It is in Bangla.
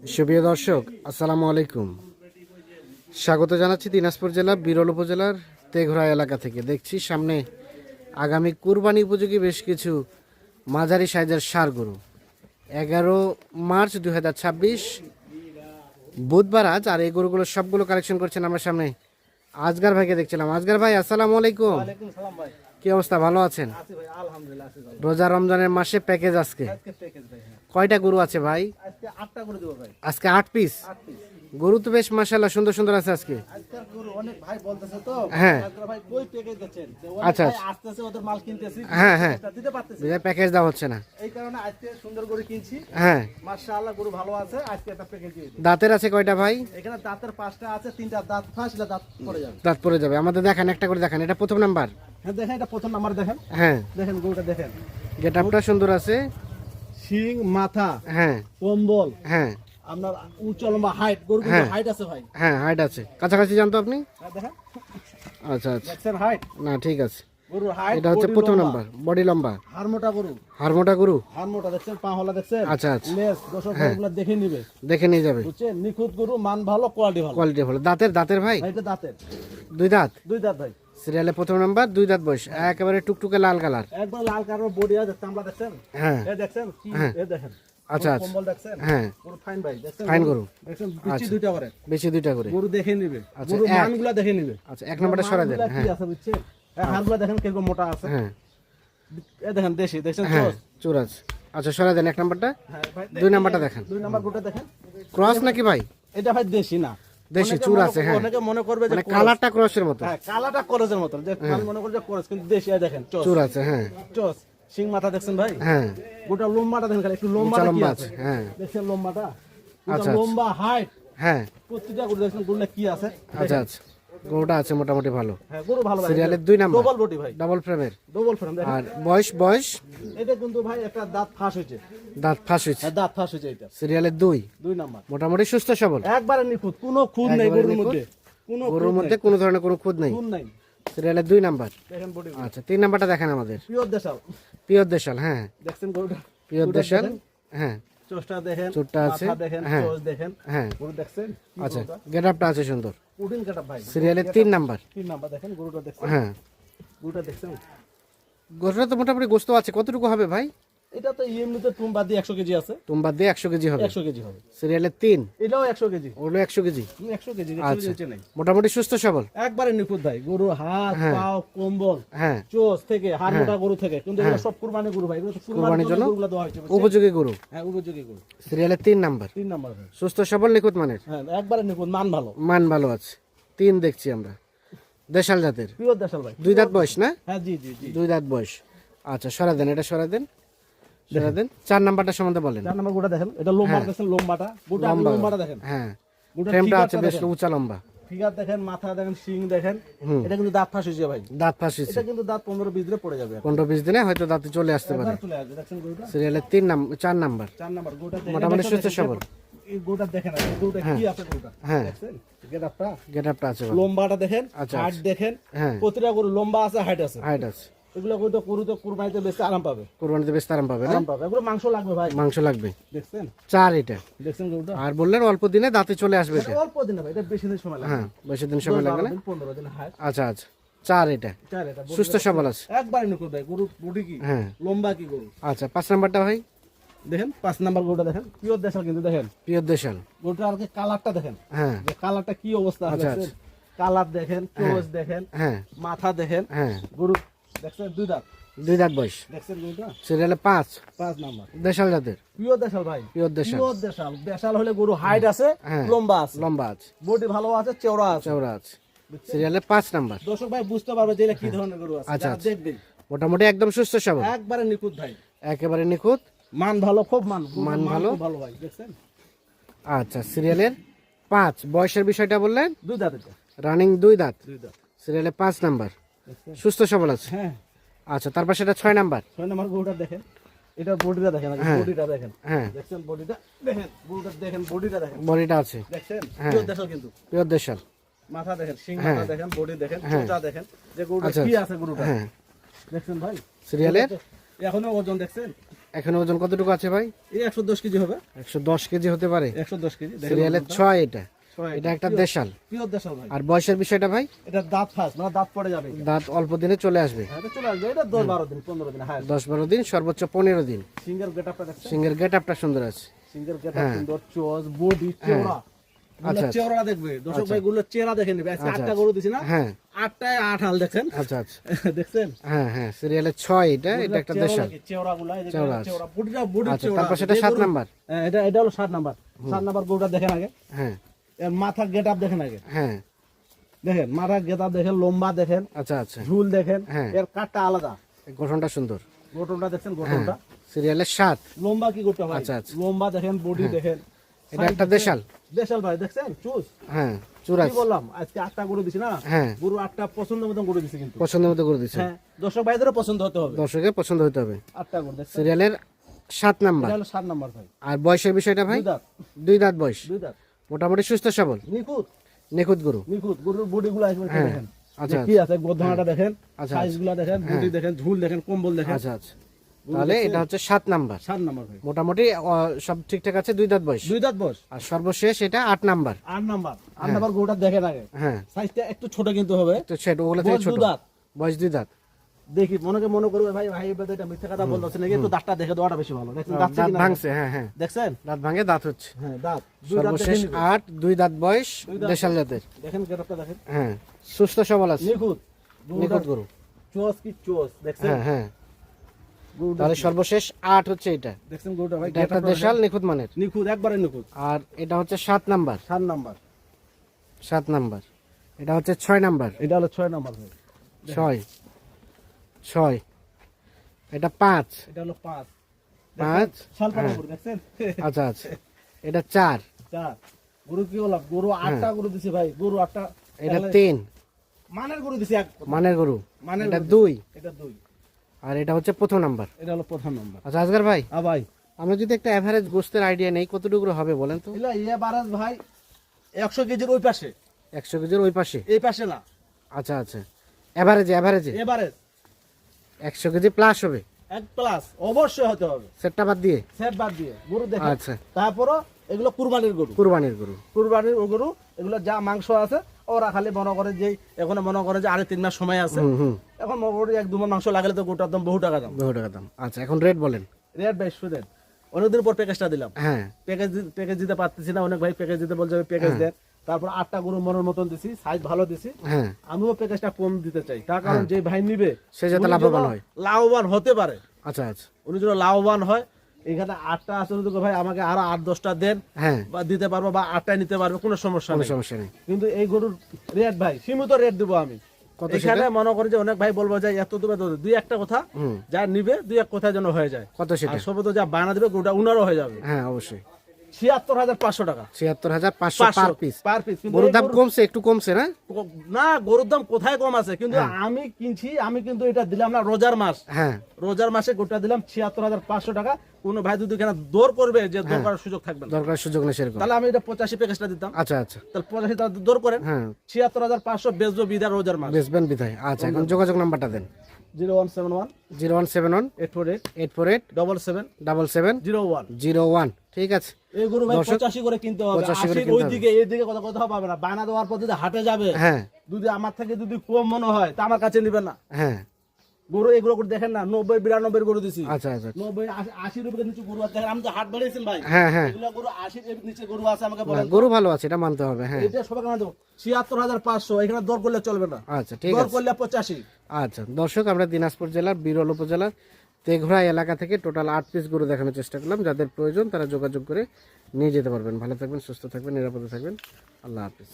সুপ্রিয় দর্শক, আসসালামু আলাইকুম। স্বাগত জানাচ্ছি দিনাজপুর জেলা বিরল উপজেলার তেঘরা এলাকা থেকে। দেখছি সামনে আগামী কুরবানি উপযোগী বেশ কিছু মাঝারি সাইজের ষাঁড় গরু। 11 মার্চ 2026 বুধবার আজ। আর এই গরুগুলো সবগুলো কালেকশন করছেন আমার সামনে আজগার ভাইকে দেখছিলাম। আজগার ভাই, আসসালামু আলাইকুম। কি অবস্থা, ভালো আছেন? রোজা রমজানের মাসে প্যাকেজ আজকে কয়টা গরু আছে ভাই? আজকে 8 পিস গরু তো বেশ মাশাআল্লাহ সুন্দর সুন্দর আছে আজকে। হ্যাঁ আচ্ছা হ্যাঁ হ্যাঁ প্যাকেজ দেওয়া হচ্ছে না, হ্যাঁ মাশাআল্লাহ গরু ভালো আছে। আজকে একটা প্যাকেজ দিয়ে দিই। দাঁতের আছে কয়টা ভাই? এখানে দাঁতের 5টা আছে, 3টা দাঁত ফাঁসলে দাঁত পড়ে যাবে। দাঁত পড়ে যাবে, আমাদের দেখান একটা করে দেখান। এটা প্রথম নাম্বার। হ্যাঁ দেখেন, এটা প্রথম নাম্বার দেখেন। হ্যাঁ দেখেন গরুটা দেখেন, গেটআপটা সুন্দর আছে। শিং মাথা, হ্যাঁ কম্বল, হ্যাঁ আপনার উচ্চ লম্বা হাইট। গরু কিন্তু হ্যাঁ। হাইট আছে ভাই। হ্যাঁ হাইট আছে, কাছাকাছি জানতো আপনি? হ্যাঁ দেখেন, আচ্ছা আচ্ছা, দেখছেন হাইট? না ঠিক আছে। গরুর হাইট, এটা হচ্ছে প্রথম নাম্বার, বডি লম্বা, হাড়মোটা গরু। হাড়মোটা গরু। হাড়মোটা দেখছেন, পা হলা দেখছেন। আচ্ছা আচ্ছা, লেস দর্শক এগুলো দেখে নিবে, দেখে নিয়ে যাবে। বুঝছেন? নিখুঁত গরু, মান ভালো, কোয়ালিটি ভালো। কোয়ালিটি ভালো। দাঁতের ভাই? এটা দাঁতের দুই দাঁত। দুই দাঁত ভাই। সিরিয়ালে প্রথম নাম্বার, দুই দাঁত বয়স, একেবারে টুকটুকে লাল কালার। একবার লাল কালার বডি আছে, চামড়া দেখছেন। হ্যাঁ এ দেখছেন কি, এ দেখেন। আচ্ছা আচ্ছা, কম্বল দেখছেন। হ্যাঁ গরু ফাইন ভাই, দেখছেন? ফাইন গরু। দেখছেন বিচি দুইটা করে। বেশি দুইটা করে গরু দেখে নিবে, আচ্ছা, গরু এক। মানগুলা দেখে নিবে। আচ্ছা, এক নম্বরটা সরাই দেন। মানগুলা কি হ্যাঁ আছে বুঝছেন? হাড়গুলা দেখেন কিরকম মোটা আছে। হ্যাঁ এ দেখেন দেশি, দেখছেন হ্যাঁ চোষ। চুর আছে। আচ্ছা সরাই দেন এক নম্বরটা। হ্যাঁ ভাই, দুই নাম্বারটা দেখেন। দুই নাম্বার গরুটা দেখেন। ক্রস নাকি ভাই? এটা ভাই দেশি না, দেশি, অনেকে চুর মনে- আছে। হ্যাঁ অনেকে মনে করবে যে মানে ক্রস। কালারটা ক্রসের মতো। হ্যাঁ কালাটা করজের মতো, যে কাল মনে করে যে করজ, কিন্তু দেশি। এই দেখেন চোষ, চুর আছে। হ্যাঁ চোষ। সিং মাথা দেখছেন ভাই? হ্যাঁ গোটা লম্বাটা দেখেন, খালি একটু লম্বাটা কি লম্বা আছে। আছে। হ্যাঁ দেখছেন লম্বাটা, আচ্ছা, গোটা আচ্ছা। লম্বা হাইট। হ্যাঁ প্রতিটা গরু দেখছেন, গরুটা কি আছে। আচ্ছা আচ্ছা, গরুটা আছে মোটামুটি ভালো। হ্যাঁ গরু ভালো ভাই। সিরিয়ালের 2 নাম্বার, ডবল বডি ভাই, ডাবল ফ্রেমের। ডবল ফ্রেম দেখেন। আর বয়স এটা কিন্তু ভাই একটা দাঁত ফাঁস হয়েছে। দাঁত ফাঁস হয়েছে। হ্যাঁ দাঁত ফাঁস হয়েছে এটা। সিরিয়ালের 2, দুই নাম্বার মোটামুটি সুস্থ সবল। একবারে নিখুঁত, কোনো খুঁত নেই একবারে গরুর নিখুঁত। মধ্যে, কোনো গরুর মধ্যে কোনো ধরনের কোনো খুঁত নেই। খুঁত নাই। সিরিয়ালের 2 নাম্বার। দেখেন বডি, আচ্ছা 3 নাম্বারটা দেখেন আমাদের। পিওর দেশাল। পিওর দেশাল। হ্যাঁ দেখছেন গরুটা, পিওর দেশাল। হ্যাঁ চোষটা দেখেন, চোরটা আছে। মাথা দেখেন, হ্যাঁ চোষ দেখেন। হ্যাঁ গরু দেখছেন কি আচ্ছা, গরুটা? গেটআপটা আছে সুন্দর। পুডিং কাটা ভাই। সিরিয়ালের 3 নাম্বার। তিন নাম্বার দেখেন গরুটা দেখছেন। হ্যাঁ গরুটা দেখছেন, গরুটা তো মোটামুটি গোস্ত আছে। কতটুকু হবে ভাই? এটা তো এমনিতে টুম বাদ দিয়ে 100 কেজি আছে। তোমার দিয়ে 100 কেজি হবে। 100 কেজি হবে। সিরিয়ালের 3, এটাও 100 কেজি। ওগুলো 100 কেজি। 100 কেজি, আচ্ছা। 100 কেজি নাই। মোটামুটি সুস্থ সবল। একবারে নিখুঁত ভাই। গরু হাত, হ্যাঁ। পাও, কম্বল, হ্যাঁ চোষ থেকে, হাড় মোটা গরু থেকে। কিন্তু এগুলো সব কুরবানি গরু ভাই। এগুলো তো কুরবানির কুরবানির জন্য জন্য গরুগুলো দেওয়া হয়েছে, বুঝছেন? উপযোগী গরু। হ্যাঁ উপযোগী গরু। সিরিয়ালের 3 নাম্বার, 3 নাম্বার ভাই। সুস্থ সবল, নিখুঁত মানের। হ্যাঁ একবারে নিখুঁত, মান ভালো, মান ভালো আছে। 3 দেখছি আমরা, দেশাল জাতের। পিওর দেশাল ভাই। 2 দাঁত বয়স না? হ্যাঁ জি জি জি। 2 দাঁত বয়স। আচ্ছা সরা দেন, এটা সরা দেন, সরা দেন। 4 নাম্বারটা সম্বন্ধে বলেন। 4 নাম্বার গরুটা দেখেন, এটা লম্বা দেখেন, লম্বাটা গোটা লম্বাটা দেখেন। হ্যাঁ গরুটার ফ্রেমটা আছে ফিগারটা বেশ দেখেন। উঁচা লম্বা। ফিগার দেখেন, মাথা দেখেন, শিং দেখেন। এটা কিন্তু দাঁত ফাঁস হয়েছে ভাই। দাঁত ফাঁসিছে। এটা কিন্তু দাঁত 15-20 দিনে পড়ে যাবে। 15-20 দিনে হয়তো দাঁতে চলে আসতে পারে। একবার চলে আসবে। দেখছেন গরুটা? সিরিয়ালের 4 নাম্বার, 4 নাম্বার গরুটা দেখেন, মোটামুটি সুস্থ সবল। এই গরুটা দেখেন, আর গরুটা কি আছে গরুটা। হ্যাঁ দেখছেন গেটআপটা, গেটআপটা আছে ভালো। লম্বাটা দেখেন, আচ্ছা, হাইট দেখেন। হ্যাঁ প্রতিটা গরু লম্বা আছে, হাইট আছে। হাইট আছে। এগুলো গরু তো কুরবানিতে বেশি আরাম পাবে, কোরবানিতে বেশ আরাম পাবে না? আরাম পাবে। এগুলো মাংস লাগবে ভাই। মাংস লাগবে। দেখছেন 4 এটা। দেখছেন গরুটা? আর বললেন অল্প দিনে দাঁতে চলে আসবে এটা। অল্প দিন ভাই, এটা বেশি দিন সময় লাগে। হ্যাঁ বেশি দিন সময় লাগবে না। 15 দিন হাইট। আচ্ছা আচ্ছা 4 এটা, চার এটা সুস্থ সবল আছে। একবারে নিখুঁত ভাই। গরু বডি কি, হ্যাঁ লম্বা কি গরু। আচ্ছা 5 নাম্বারটা ভাই। দেখেন 5 নাম্বার গরুটা দেখেন, পিওর দেশাল কিন্তু দেখেন। পিওর দেশাল। গরুটার আর কি কালারটা দেখেন, হ্যাঁ যে কালারটা কি অবস্থা আছে। আচ্ছা, দেখছেন? কালার দেখেন, চোষ দেখেন, হ্যাঁ মাথা দেখেন। হ্যাঁ গরু দেখছেন 2 দাঁত। 2 দাঁত বয়স। দেখছেন গরুটা? সিরিয়ালে 5, 5 নাম্বার দেশাল জাতের। পিওর দেশাল ভাই। পিওর দেশাল। পিওর দেশাল। দেশাল হলে গরু হাইট আছে, হ্যাঁ। লম্বা আছে, লম্বা আছে, বডি ভালো আছে, চওড়া আছে। চওড়া আছে। সিরিয়ালে 5 নাম্বার। দর্শক ভাই বুঝতে পারবে যে এটা কি ধরনের গরু আছে। আচ্ছা, যারা আচ্ছা। দেখবেন মোটামুটি একদম সুস্থ সবল, একবারে নিখুঁত ভাই। একেবারে নিখুঁত, মান ভালো, খুব মান মান ভালো। খুব ভালো ভাই। দেখছেন আচ্ছা সিরিয়ালের 5, বয়সের বিষয়টা বললেন 2 দাঁত এটা। রানিং 2 দাঁত। 2 দাঁত। সিরিয়ালে 5 নাম্বার, দেখছেন? সুস্থ সবল আছে। হ্যাঁ। আচ্ছা তারপর সেটা 6 নাম্বার। 6 নাম্বার গরুটা দেখেন, এটার বডিটা দেখেন, আগে হ্যাঁ। বডিটা দেখেন। হ্যাঁ দেখছেন বডিটা দেখেন, গরুটা দেখেন, বডিটা দেখেন। বডিটা আছে, দেখছেন হ্যাঁ। পিওর দেশাল কিন্তু। পিওর দেশাল। মাথা দেখেন, শিং হ্যাঁ। মাথা দেখেন, বডি দেখেন, হ্যাঁ। চোঁচা দেখেন, যে গরুটা আচ্ছা, কি আছে গরুটা। হ্যাঁ দেখছেন ভাই? সিরিয়ালের এখনো ওজন দেখছেন, এখন ওজন কতটুকু আছে ভাই? এই 110 কেজি হবে। 110 কেজি হতে পারে। 110 কেজি সিরিয়ালের 6 এটা। ছয়। এটা একটা দেশাল। পিওর দেশাল ভাই। আর বয়সের বিষয়টা ভাই? এটা দাঁত ফাস্ট, মানে দাঁত পড়ে যাবে এটা। দাঁত অল্প দিনে চলে আসবে। হ্যাঁ, এটা চলে আসবে। এটা 10-12 দিন 15 দিন হাই। 10-12 দিন, সর্বোচ্চ 15 দিন। সিঙ্গেল গেটআপটা দেখছেন? সিঙ্গেল গেট আপটা সুন্দর আছে। সিঙ্গেল গেটআপ সুন্দর, চোজ, বডি, চেহারা। আচ্ছা, গুলো চেহারা দেখবে। দর্শক ভাই গুলো চেহারা দেখে নেবে। আজকে 8টা গরু দিছি না? হ্যাঁ 8টায় 8 হাল দেখেন। আচ্ছা আচ্ছা। দেখছেন? হ্যাঁ হ্যাঁ, সিরিয়ালের 6 এটা। এটা একটা দেশাল। চেহারা গুলো এই চেহারা দেখেন, আছে। চেহারা বডিটা বডি আচ্ছা, চেহারা। তারপর সেটা 7 নাম্বার। হ্যাঁ, এটা হলো 7 নাম্বার। 7 নাম্বার গরুটা দেখেন আগে। হ্যাঁ এর মাথার গেটআপ দেখেন আগে। হ্যাঁ দেখেন মাথার গেটআপ দেখেন, লম্বা দেখেন, আচ্ছা আচ্ছা। ঝুল দেখেন। হ্যাঁ। এর কাটটা আলাদা। এই গঠনটা সুন্দর। গঠনটা দেখছেন, গঠনটা সিরিয়ালের 7। লম্বা কি করতে হয়? আচ্ছা, আচ্ছা। লম্বা দেখেন, বডি দেখেন। এটা একটা দেশাল। দেশাল ভাই দেখছেন? চুজ। হ্যাঁ চুরাস। কি বললাম? আজকে 8টা গরু দিছি না? হ্যাঁ গরু 8টা পছন্দ মতন গরু দিছি কিন্তু। পছন্দ মতো করে দিচ্ছে। হ্যাঁ, দর্শক ভাইদেরও পছন্দ হতে হবে। দর্শকের পছন্দ হতে হবে। 8টা গরু দেখছেন? সিরিয়ালের 7 নাম্বার। এটা হলো 7 নাম্বার ভাই। আর বয়সের বিষয়টা ভাই? 2 দাঁত। 2 দাঁত বয়স। 2 দাঁত। মোটামুটি সুস্থ সবল, নিখুঁত, নিখুঁত গরু। নিখুঁত। গরুর বডি গুলো একবার হ্যাঁ। দেখেন। আচ্ছা, যে কি আছে, গোদনাটা দেখেন, আচ্ছা, সাইজ গুলা দেখেন, বডি দেখেন, ঝুল দেখেন, কম্বল দেখেন। আচ্ছা আচ্ছা। তাহলে এটা হচ্ছে 7 নাম্বার। 7 নাম্বার ভাই। মোটামুটি সব ঠিকঠাক আছে। 2 দাঁত বয়স। 2 দাঁত বয়স। আর সর্বশেষ এটা 8 নাম্বার। 8 নাম্বার। 8 নাম্বার গরুটা দেখেন আগে। হ্যাঁ সাইজটা একটু ছোট কিন্তু হবে। তো সেটা ওগুলো থেকে বয়স ছোট। 2 দাঁত। বয়স 2 দাঁত। দেখি মনে করবে ভাই ভাই এটা মিথ্যা কথা বলতেছে নাকি, একটু দাঁতটা দেখে দেওয়াটা বেশি ভালো। দেখছেন দাঁত দাঁত কিনা? ভাঙছে। হ্যাঁ হ্যাঁ, দেখছেন? দাঁত ভাঙে, দাঁত হচ্ছে। হ্যাঁ, দাঁত। 2 দাঁত সর্বশেষ দেখেন। 8, 2 দাঁত বয়স, 2 দাঁত দেশাল জাতের। দেখেন গেটআপটা দেখেন। হ্যাঁ সুস্থ সবল আছে। নিখুঁত। নিখুঁত গরু। চোজ কি চোজ, দেখছেন? হ্যাঁ হ্যাঁ। গরুটা তাহলে সর্বশেষ 8 হচ্ছে এটা। দেখছেন গরুটা ভাই? এটা একটা গেটআপটা দেশাল নিখুঁত মানের। দেখেন। নিখুঁত, একবারে নিখুঁত। আর এটা হচ্ছে 7 নাম্বার। 7 নাম্বার। 7 নাম্বার। এটা হচ্ছে 6 নাম্বার। এটা হলো 6 নাম্বার ভাই। 6 6। এটা 5। এটা হলো 5। 5। শালপাড়া হ্যাঁ। গরু দেখছেন? আচ্ছা আচ্ছা। এটা 4। 4। গরু কি হলো? গরু 8টা গরু দিছে ভাই। গরু 8টা। এটা 3। মানের গরু দিছে এক। মানের গরু। মানের এটা গরু 2। এটা 2। আর এটা হচ্ছে প্রথম নাম্বার। এটা হলো প্রথম নাম্বার। আচ্ছা আজগার ভাই, ভাই আমরা যদি একটা এভারেজ গোস্তের আইডিয়া নেই, কতটুকু হবে বলেন তো? এলা ইয়ে বারাজ ভাই 100 কেজির ওই পাশে, 100 কেজির ওই পাশে। এই পাশে না। আচ্ছা আচ্ছা। এভারেজে এভারেজে এবারে 100 কেজি প্লাস হবে। 1 প্লাস অবশ্যই হতে হবে। সেটটা বাদ দিয়ে। সেট বাদ দিয়ে গরু দেখেন। আচ্ছা। তারপরও এগুলো কুরবানির গরু। কুরবানির গরু। কুরবানির গরু, এগুলো যা মাংস আছে ওরা খালি মনে করে যে এখন মনে করে যে আরে 3 মাস সময় আছে। হুম। এখন মনে করি 1-2 মণ মাংস লাগলে তো গোটার দাম বহু টাকা দাম। বহু টাকা দাম। আচ্ছা এখন রেট বলেন। রেট ভাই শুনেন, অনেকদিন পর প্যাকেজটা দিলাম। হ্যাঁ প্যাকেজ দিতে পারতেছি না, অনেক ভাই প্যাকেজ দিতে বলছে প্যাকেজ দেন। তারপর 8টা গরু মনের মতন দিছি, সাইজ ভালো দিছি। হ্যাঁ। আমিও প্যাকেজটা কম দিতে চাই, তার কারণ যে ভাই নিবে সে যাতে উনি লাভবান যেন হয়। লাভবান হতে পারে। আচ্ছা আচ্ছা। উনি যেন লাভবান হয়। এখানে 8টা আছে, তো ভাই আমাকে আরো 8-10টা দেন হ্যাঁ বা দিতে পারবো, বা 8টাই নিতে পারবো, কোনো সমস্যা কোনো নেই। সমস্যা নেই। কিন্তু এই গরুর রেট ভাই সীমিত রেট দিব আমি। কত এখানে সেটা? মনে করি যে অনেক ভাই বলবো যে এত দেবে, দুই একটা কথা হুম। যা নিবে দুই এক কথা যেন হয়ে যায়। কত সেটা? আর সব তো যা বানা দিবে গরুটা উনারও হয়ে যাবে। হ্যাঁ অবশ্যই। ৭৬,৫০০ টাকা ৭৬,৫০০ পার পিস। Per piece. কিন্তু গরুর এই দাম গরু- কমছে, একটু কমছে না? না, গরুর দাম কোথায় কম আছে, কিন্তু আমি কিনছি, আমি কিন্তু এটা দিলাম না রোজার মাস। হ্যাঁ রোজার মাসে গোটা দিলাম ৭৬,৫০০ টাকা। কোন ভাই যদি এখানে দৌড় করবে যে দৌড় করার সুযোগ থাকবে না, দরকার সুযোগ নেই সেরকম। তাহলে আমি এটা 85 প্যাকেজটা দিতাম। আচ্ছা আচ্ছা। তাহলে 85 টাকা দৌড় করেন, হ্যাঁ ৭৬,৫০০ বেচবো বিদার রোজার মাস। বেচবেন বিধায়। আচ্ছা এখন যোগাযোগ নাম্বারটা দেন। 0171 0171 848 848 77 77 01। 01। ঠিক আছে। এই গরু ভাই দর্শক, 85 করে কিনতে হবে। 85 করে 80 কিনতে ওইদিকে এইদিকে কথা কথা পাবে না। বায়না দেওয়ার পর যদি হাটে যাবে, হ্যাঁ যদি আমার থেকে যদি কম মনে হয় তা আমার কাছে নেবেন না। হ্যাঁ। গরু এগুলো করে দেখেন না, 90-92 গরু দিছি। আচ্ছা আচ্ছা। 90-80 রুপির নিচে গরু আছে। দেখেন আমি তো হাট বাড়িয়েছেন ভাই। হ্যাঁ হ্যাঁ। এগুলো গরু 80 এর নিচে গরু আছে, আমাকে না, বলেন। গরু ভালো আছে, এটা মানতে হবে। হ্যাঁ এটা সবাই কেন দেবো ৭৬,৫০০, এখানে দর করলে চলবে না। আচ্ছা ঠিক দর আছে। করলে 85। আচ্ছা দর্শক, আমরা দিনাজপুর জেলার বিরল উপজেলার তেঘরা এলাকা থেকে টোটাল 8 পিস গরু দেখানোর চেষ্টা করলাম। যাদের প্রয়োজন তারা যোগাযোগ করে নিয়ে যেতে পারবেন। ভালো থাকবেন, সুস্থ থাকবেন, নিরাপদে থাকবেন। আল্লাহ হাফিজ।